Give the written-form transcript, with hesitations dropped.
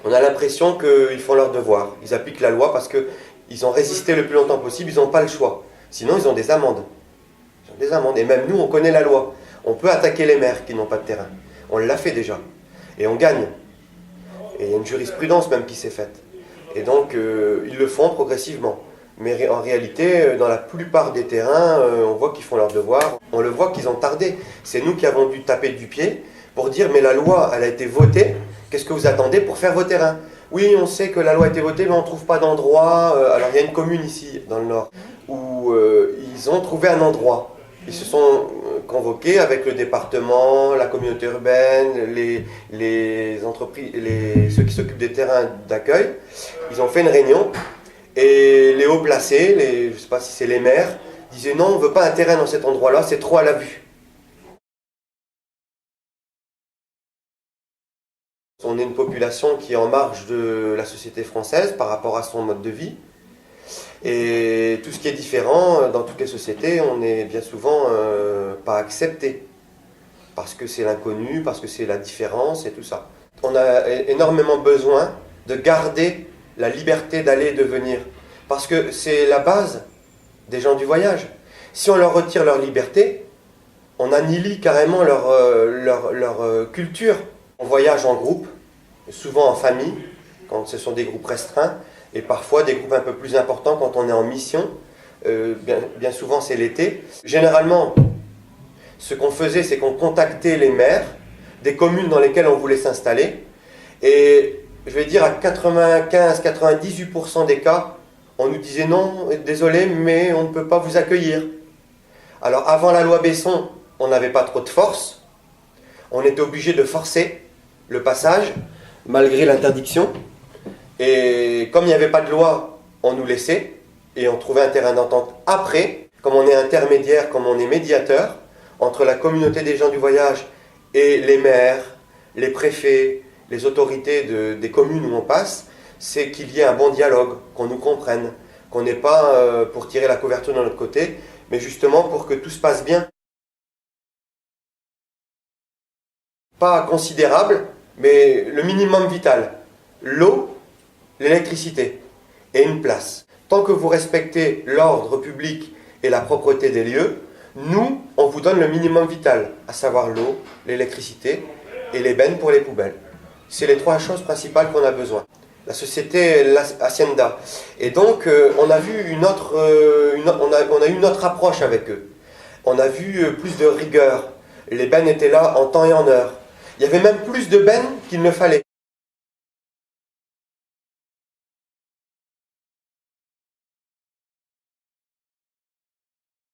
On a l'impression qu'ils font leur devoir. Ils appliquent la loi parce qu'ils ont résisté le plus longtemps possible, ils n'ont pas le choix. Sinon, ils ont des amendes. Ils ont des amendes. Et même nous, on connaît la loi. On peut attaquer les maires qui n'ont pas de terrain. On l'a fait déjà. Et on gagne. Et il y a une jurisprudence même qui s'est faite. Et donc, ils le font progressivement. Mais en réalité, dans la plupart des terrains, on voit qu'ils font leur devoir. On le voit qu'ils ont tardé. C'est nous qui avons dû taper du pied pour dire, mais la loi, elle a été votée. Qu'est-ce que vous attendez pour faire vos terrains? Oui, on sait que la loi a été votée, mais on ne trouve pas d'endroit. Alors, il y a une commune ici, dans le Nord, où ils ont trouvé un endroit. Ils se sont convoqués avec le département, la communauté urbaine, les entreprises, ceux qui s'occupent des terrains d'accueil. Ils ont fait une réunion et les hauts placés, je ne sais pas si c'est les maires, disaient non, on ne veut pas un terrain dans cet endroit-là, c'est trop à la vue. On est une population qui est en marge de la société française par rapport à son mode de vie. Et tout ce qui est différent dans toutes les sociétés, on n'est bien souvent pas accepté. Parce que c'est l'inconnu, parce que c'est la différence et tout ça. On a énormément besoin de garder la liberté d'aller et de venir. Parce que c'est la base des gens du voyage. Si on leur retire leur liberté, on annihilie carrément leur culture. On voyage en groupe, souvent en famille, quand ce sont des groupes restreints, et parfois des groupes un peu plus importants quand on est en mission. Bien souvent c'est l'été. Généralement, ce qu'on faisait, c'est qu'on contactait les maires des communes dans lesquelles on voulait s'installer. Et je vais dire à 95-98% des cas, on nous disait non, désolé, mais on ne peut pas vous accueillir. Alors avant la loi Besson, on n'avait pas trop de force. On était obligé de forcer le passage, malgré l'interdiction. Et comme il n'y avait pas de loi, on nous laissait. Et on trouvait un terrain d'entente après. Comme on est intermédiaire, comme on est médiateur, entre la communauté des gens du voyage et les maires, les préfets, les autorités des communes où on passe, c'est qu'il y ait un bon dialogue, qu'on nous comprenne, qu'on n'ait pas pour tirer la couverture de notre côté, mais justement pour que tout se passe bien. Pas considérable, mais le minimum vital. L'eau, l'électricité et une place. Tant que vous respectez l'ordre public et la propreté des lieux, nous, on vous donne le minimum vital, à savoir l'eau, l'électricité et les bennes pour les poubelles. C'est les trois choses principales qu'on a besoin. La société Hacienda. Et donc, on a vu une autre approche avec eux. On a vu plus de rigueur. Les bennes étaient là en temps et en heure. Il y avait même plus de bennes qu'il ne fallait.